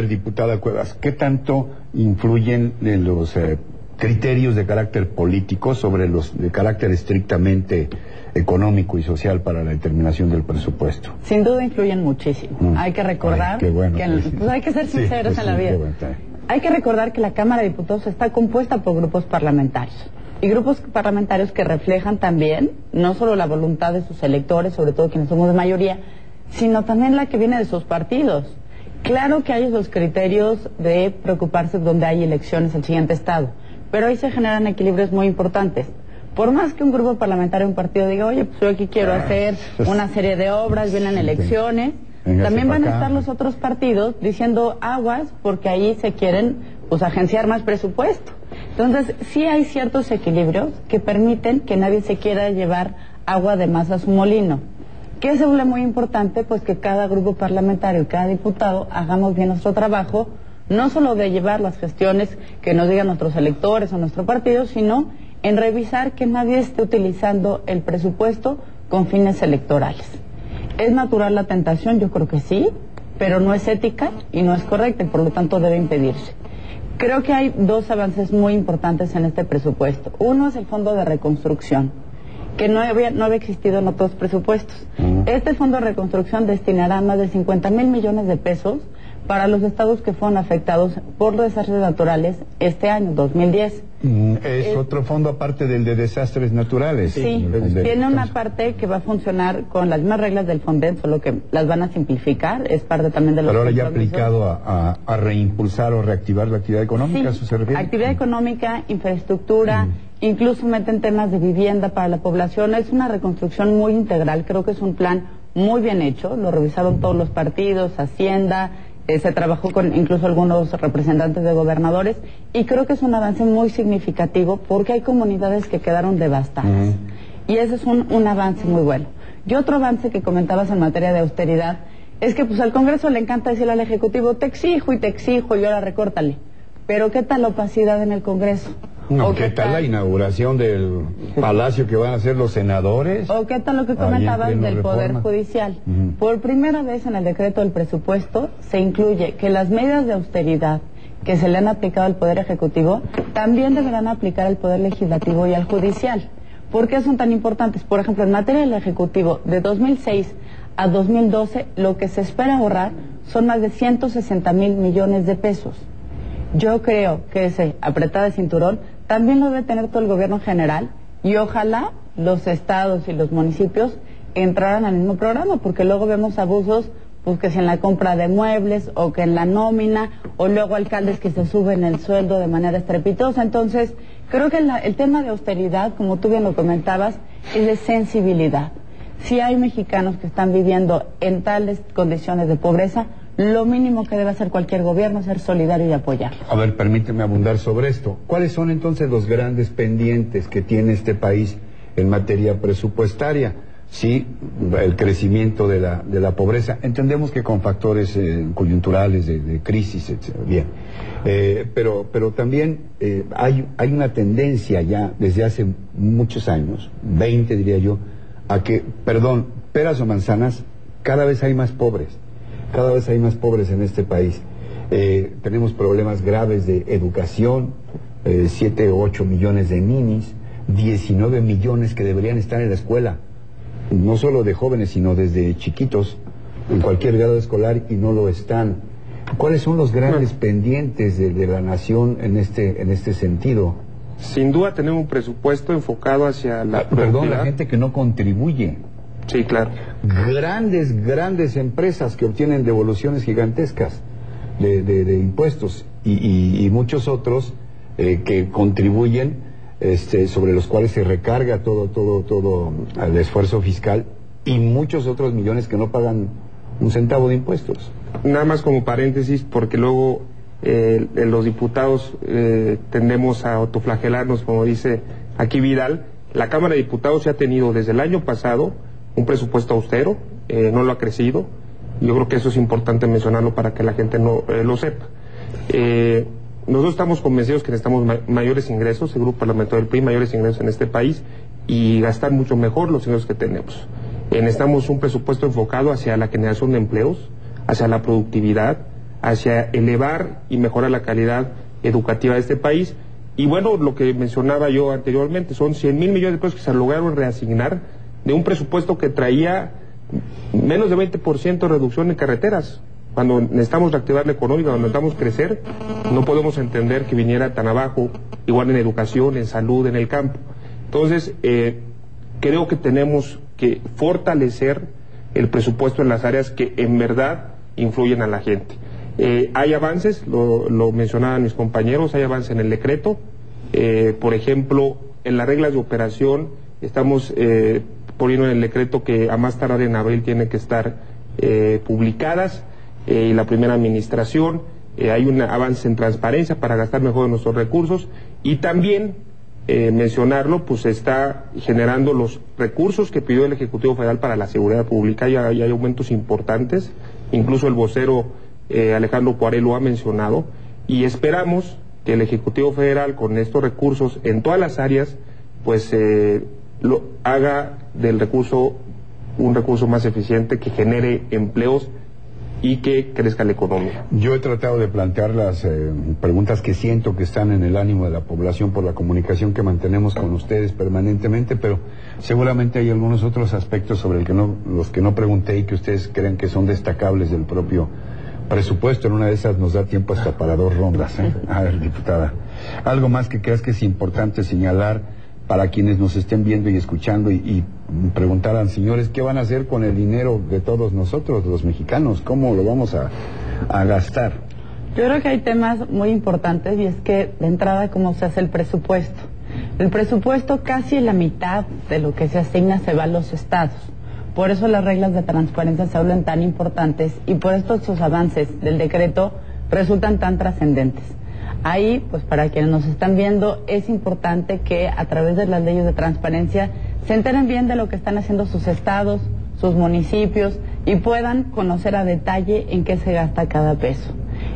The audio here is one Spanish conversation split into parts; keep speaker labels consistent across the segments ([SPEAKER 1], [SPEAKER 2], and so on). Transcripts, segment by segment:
[SPEAKER 1] ver, diputada Cuevas, ¿qué tanto influyen los criterios de carácter político sobre los de carácter estrictamente económico y social para la determinación del presupuesto?
[SPEAKER 2] Sin duda influyen muchísimo. Hay que recordar pues hay que ser sinceros en la vida. Hay que recordar que la Cámara de Diputados está compuesta por grupos parlamentarios. Y grupos parlamentarios que reflejan también, no solo la voluntad de sus electores, sobre todo quienes somos de mayoría, sino también la que viene de sus partidos. Claro que hay esos criterios de preocuparse donde hay elecciones en el siguiente estado, pero ahí se generan equilibrios muy importantes. Por más que un grupo parlamentario, un partido diga, oye, pues yo aquí quiero hacer una serie de obras, vienen elecciones, también van a estar los otros partidos diciendo aguas porque ahí se quieren pues agenciar más presupuesto. Entonces sí hay ciertos equilibrios que permiten que nadie se quiera llevar agua de más a su molino. ¿Qué se vuelve muy importante? Pues que cada grupo parlamentario y cada diputado hagamos bien nuestro trabajo, no solo de llevar las gestiones que nos digan nuestros electores o nuestro partido, sino en revisar que nadie esté utilizando el presupuesto con fines electorales. ¿Es natural la tentación? Yo creo que sí, pero no es ética y no es correcta y por lo tanto debe impedirse. Creo que hay dos avances muy importantes en este presupuesto. Uno es el Fondo de Reconstrucción, que no había existido en otros presupuestos. Este Fondo de Reconstrucción destinará más de 50,000 millones de pesos para los estados que fueron afectados por los desastres naturales este año, 2010.
[SPEAKER 1] ¿Es otro fondo aparte del de desastres naturales?
[SPEAKER 2] Sí, tiene una parte que va a funcionar con las mismas reglas del Fonden, solo que las van a simplificar, es parte también de los
[SPEAKER 1] Pero ahora ya aplicado a reimpulsar o reactivar la actividad económica,
[SPEAKER 2] sí,
[SPEAKER 1] ¿eso se refiere? Actividad
[SPEAKER 2] económica, infraestructura, incluso meten temas de vivienda para la población. Es una reconstrucción muy integral, creo que es un plan muy bien hecho, lo revisaron todos los partidos, Hacienda, se trabajó con incluso algunos representantes de gobernadores y creo que es un avance muy significativo porque hay comunidades que quedaron devastadas y ese es un avance muy bueno. Y otro avance que comentabas en materia de austeridad es que pues al Congreso le encanta decirle al Ejecutivo te exijo y ahora recórtale, pero ¿qué tal la opacidad en el Congreso?
[SPEAKER 1] No, ¿qué tal la inauguración del palacio que van a hacer los senadores?
[SPEAKER 2] ¿O qué tal lo que comentabas del Poder Judicial? Por primera vez en el decreto del presupuesto se incluye que las medidas de austeridad que se le han aplicado al Poder Ejecutivo también deberán aplicar al Poder Legislativo y al Judicial. ¿Por qué son tan importantes? Por ejemplo, en materia del Ejecutivo, de 2006 a 2012, lo que se espera ahorrar son más de 160,000 millones de pesos. Yo creo que ese apretada de cinturón también lo debe tener todo el gobierno general y ojalá los estados y los municipios entraran al mismo programa, porque luego vemos abusos, pues que si en la compra de muebles o que en la nómina o luego alcaldes que se suben el sueldo de manera estrepitosa. Entonces, creo que el tema de austeridad, como tú bien lo comentabas, es de sensibilidad. Si hay mexicanos que están viviendo en tales condiciones de pobreza, lo mínimo que debe hacer cualquier gobierno es ser solidario y apoyarlos.
[SPEAKER 1] A ver, permíteme abundar sobre esto. ¿Cuáles son entonces los grandes pendientes que tiene este país en materia presupuestaria? Sí, el crecimiento de la pobreza. Entendemos que con factores coyunturales, de crisis, etc. Bien. Pero también hay una tendencia ya desde hace muchos años, 20 diría yo, a que, peras o manzanas, cada vez hay más pobres. Cada vez hay más pobres en este país. Tenemos problemas graves de educación, 7 o 8 millones de ninis, 19 millones que deberían estar en la escuela, no solo de jóvenes, sino desde chiquitos, en cualquier grado escolar, y no lo están. ¿Cuáles son los grandes pendientes de la nación en este sentido?
[SPEAKER 3] Sin duda tenemos un presupuesto enfocado hacia la
[SPEAKER 1] la gente que no contribuye.
[SPEAKER 3] Sí, claro.
[SPEAKER 1] Grandes empresas que obtienen devoluciones gigantescas de impuestos y muchos otros que contribuyen, sobre los cuales se recarga todo el esfuerzo fiscal, y muchos otros millones que no pagan un centavo de impuestos.
[SPEAKER 3] Nada más como paréntesis, porque luego los diputados tendemos a autoflagelarnos, como dice aquí Vidal. La Cámara de Diputados ya ha tenido desde el año pasado un presupuesto austero, no lo ha crecido. Yo creo que eso es importante mencionarlo para que la gente no lo sepa. Nosotros estamos convencidos que necesitamos mayores ingresos, el grupo parlamentario del PRI, mayores ingresos en este país y gastar mucho mejor los ingresos que tenemos. Necesitamos un presupuesto enfocado hacia la generación de empleos, hacia la productividad, hacia elevar y mejorar la calidad educativa de este país. Y bueno, lo que mencionaba yo anteriormente, son 100,000 millones de pesos que se lograron reasignar de un presupuesto que traía menos de 20% de reducción en carreteras. Cuando necesitamos reactivar la económica, cuando necesitamos crecer, no podemos entender que viniera tan abajo, igual en educación, en salud, en el campo. Entonces, creo que tenemos que fortalecer el presupuesto en las áreas que en verdad influyen a la gente. Hay avances, lo mencionaban mis compañeros, hay avances en el decreto. Por ejemplo, en las reglas de operación estamos poniendo en el decreto que a más tardar en abril tienen que estar publicadas, y la primera administración. Hay un avance en transparencia para gastar mejor nuestros recursos, y también mencionarlo, pues está generando los recursos que pidió el Ejecutivo Federal para la seguridad pública. Ya hay aumentos importantes, incluso el vocero Alejandro Poiré lo ha mencionado, y esperamos que el Ejecutivo Federal, con estos recursos en todas las áreas, pues lo haga del recurso un recurso más eficiente, que genere empleos y que crezca la economía.
[SPEAKER 1] Yo he tratado de plantear las preguntas que siento que están en el ánimo de la población por la comunicación que mantenemos con ustedes permanentemente, pero seguramente hay algunos otros aspectos sobre los que no pregunté y que ustedes creen que son destacables del propio presupuesto. En una de esas nos da tiempo hasta para 2 rondas. A ver, diputada, algo más que creas que es importante señalar para quienes nos estén viendo y escuchando, y preguntaran, señores, ¿qué van a hacer con el dinero de todos nosotros, los mexicanos? ¿Cómo lo vamos a gastar?
[SPEAKER 2] Yo creo que hay temas muy importantes, y es que, de entrada, ¿cómo se hace el presupuesto? El presupuesto, casi la mitad de lo que se asigna se va a los estados. Por eso las reglas de transparencia se hablan tan importantes, y por esto estos avances del decreto resultan tan trascendentes. Ahí, pues para quienes nos están viendo, es importante que a través de las leyes de transparencia se enteren bien de lo que están haciendo sus estados, sus municipios, y puedan conocer a detalle en qué se gasta cada peso.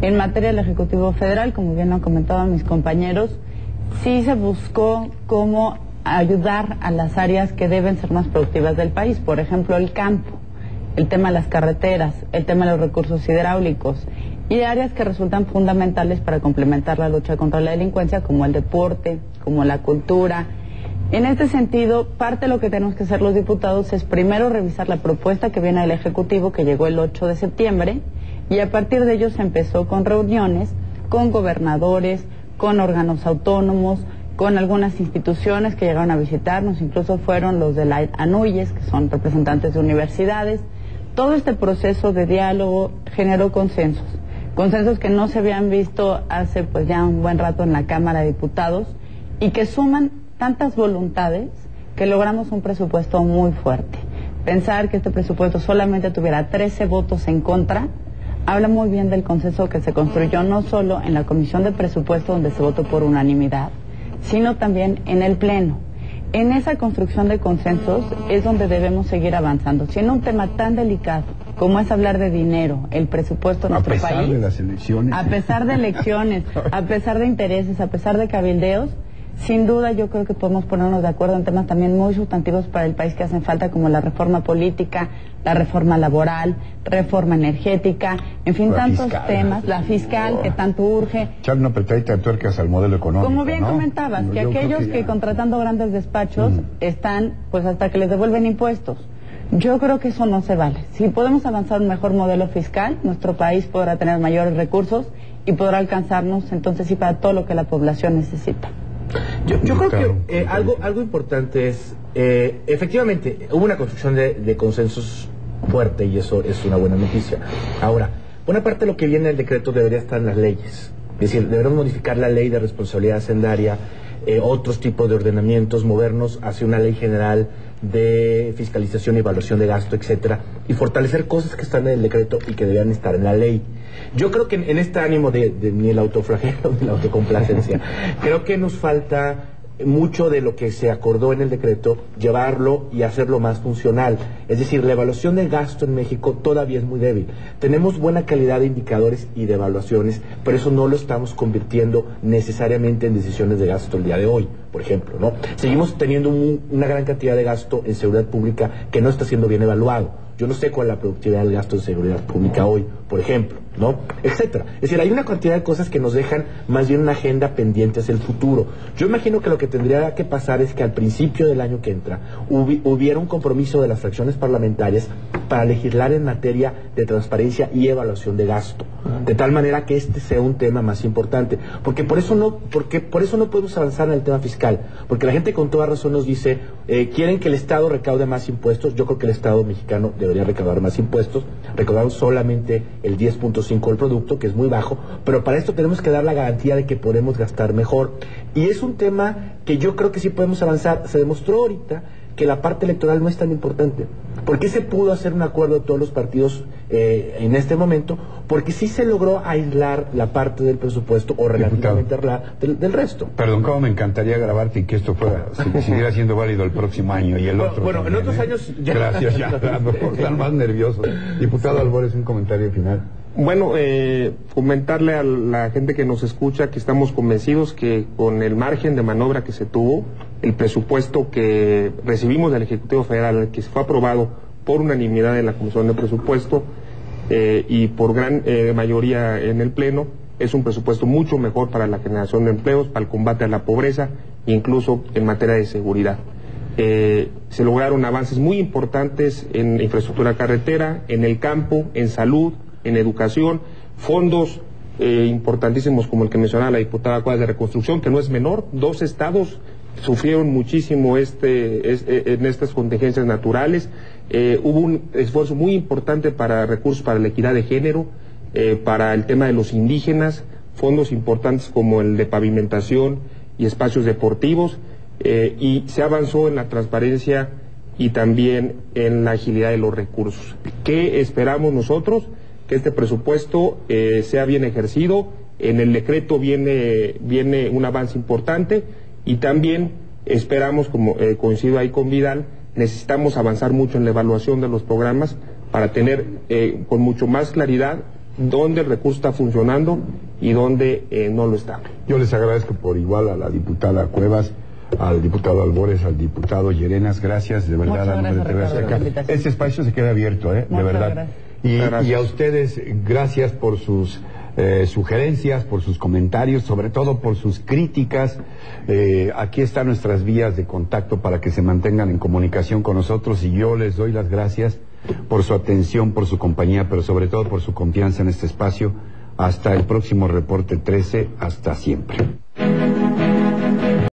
[SPEAKER 2] En materia del Ejecutivo Federal, como bien lo han comentado mis compañeros, sí se buscó cómo ayudar a las áreas que deben ser más productivas del país. Por ejemplo, el campo, el tema de las carreteras, el tema de los recursos hidráulicos, y áreas que resultan fundamentales para complementar la lucha contra la delincuencia, como el deporte, como la cultura. En este sentido, parte de lo que tenemos que hacer los diputados es primero revisar la propuesta que viene del Ejecutivo, que llegó el 8 de septiembre, y a partir de ello se empezó con reuniones con gobernadores, con órganos autónomos, con algunas instituciones que llegaron a visitarnos, incluso fueron los de la ANUYES, que son representantes de universidades. Todo este proceso de diálogo generó consensos que no se habían visto hace pues ya un buen rato en la Cámara de Diputados, y que suman tantas voluntades que logramos un presupuesto muy fuerte. Pensar que este presupuesto solamente tuviera 13 votos en contra habla muy bien del consenso que se construyó no solo en la Comisión de Presupuesto, donde se votó por unanimidad, sino también en el Pleno. En esa construcción de consensos es donde debemos seguir avanzando. Si en un tema tan delicado como es hablar de dinero, el presupuesto de nuestro país,
[SPEAKER 1] a pesar de las elecciones,
[SPEAKER 2] a pesar de elecciones, a pesar de intereses, a pesar de cabildeos, sin duda yo creo que podemos ponernos de acuerdo en temas también muy sustantivos para el país que hacen falta, como la reforma política, la reforma laboral, reforma energética, en fin, tantos temas, la fiscal que tanto urge.
[SPEAKER 1] Echar una apretadita de tuercas al modelo económico,
[SPEAKER 2] como bien comentabas, que aquellos que contratando grandes despachos están pues hasta que les devuelven impuestos. Yo creo que eso no se vale. Si podemos avanzar un mejor modelo fiscal, nuestro país podrá tener mayores recursos y podrá alcanzarnos entonces sí para todo lo que la población necesita.
[SPEAKER 4] Yo creo que algo importante es, efectivamente, hubo una construcción de consensos fuerte, y eso es una buena noticia. Ahora, buena parte de lo que viene del decreto debería estar en las leyes. Es decir, deberíamos modificar la ley de responsabilidad hacendaria, otros tipos de ordenamientos, movernos hacia una ley general de fiscalización y evaluación de gasto, etcétera, y fortalecer cosas que están en el decreto y que deberían estar en la ley. Yo creo que en este ánimo de ni el autoflagelo ni la autocomplacencia, creo que nos falta mucho de lo que se acordó en el decreto, llevarlo y hacerlo más funcional. Es decir, la evaluación del gasto en México todavía es muy débil. Tenemos buena calidad de indicadores y de evaluaciones, pero eso no lo estamos convirtiendo necesariamente en decisiones de gasto el día de hoy. por ejemplo, ¿no? Seguimos teniendo una gran cantidad de gasto en seguridad pública que no está siendo bien evaluado. Yo no sé cuál es la productividad del gasto en seguridad pública hoy, por ejemplo, ¿no? Etcétera. Es decir, hay una cantidad de cosas que nos dejan más bien una agenda pendiente hacia el futuro. Yo imagino que lo que tendría que pasar es que al principio del año que entra hubiera un compromiso de las fracciones parlamentarias para legislar en materia de transparencia y evaluación de gasto, de tal manera que este sea un tema más importante, porque por eso no podemos avanzar en el tema fiscal, porque la gente con toda razón nos dice, quieren que el Estado recaude más impuestos. Yo creo que el Estado mexicano debería recaudar más impuestos, recaudar solamente el 10.5 del producto, que es muy bajo, pero para esto tenemos que dar la garantía de que podemos gastar mejor, y es un tema que yo creo que sí podemos avanzar. Se demostró ahorita que la parte electoral no es tan importante. ¿Por qué se pudo hacer un acuerdo de todos los partidos en este momento? Porque sí se logró aislar la parte del presupuesto, o relativamente del resto.
[SPEAKER 1] Perdón, cómo me encantaría grabarte y que esto fuera, siguiera siendo válido el próximo año y el otro.
[SPEAKER 4] Bueno,
[SPEAKER 1] también,
[SPEAKER 4] en otros años ya.
[SPEAKER 1] Gracias, ya, están más nerviosos. Diputado Albores, un comentario final.
[SPEAKER 3] Bueno, comentarle a la gente que nos escucha que estamos convencidos que con el margen de maniobra que se tuvo, el presupuesto que recibimos del Ejecutivo Federal, que fue aprobado por unanimidad en la Comisión de Presupuesto y por gran mayoría en el Pleno, es un presupuesto mucho mejor para la generación de empleos, para el combate a la pobreza, incluso en materia de seguridad. Se lograron avances muy importantes en infraestructura carretera, en el campo, en salud, en educación, fondos importantísimos como el que mencionaba la diputada Cuevas de reconstrucción, que no es menor. 2 estados sufrieron muchísimo en estas contingencias naturales. Hubo un esfuerzo muy importante para recursos para la equidad de género, para el tema de los indígenas, fondos importantes como el de pavimentación y espacios deportivos, y se avanzó en la transparencia y también en la agilidad de los recursos. ¿Qué esperamos nosotros? Que este presupuesto sea bien ejercido. En el decreto viene un avance importante, y también esperamos, como coincido ahí con Vidal, necesitamos avanzar mucho en la evaluación de los programas para tener con mucho más claridad dónde el recurso está funcionando y dónde no lo está.
[SPEAKER 1] Yo les agradezco por igual a la diputada Cuevas, al diputado Albores, al diputado Llerenas. Gracias, de verdad. Este espacio se queda abierto, de verdad. Y a ustedes, gracias por sus sugerencias, por sus comentarios, sobre todo por sus críticas. Aquí están nuestras vías de contacto para que se mantengan en comunicación con nosotros, y yo les doy las gracias por su atención, por su compañía, pero sobre todo por su confianza en este espacio. Hasta el próximo Reporte 13, hasta siempre.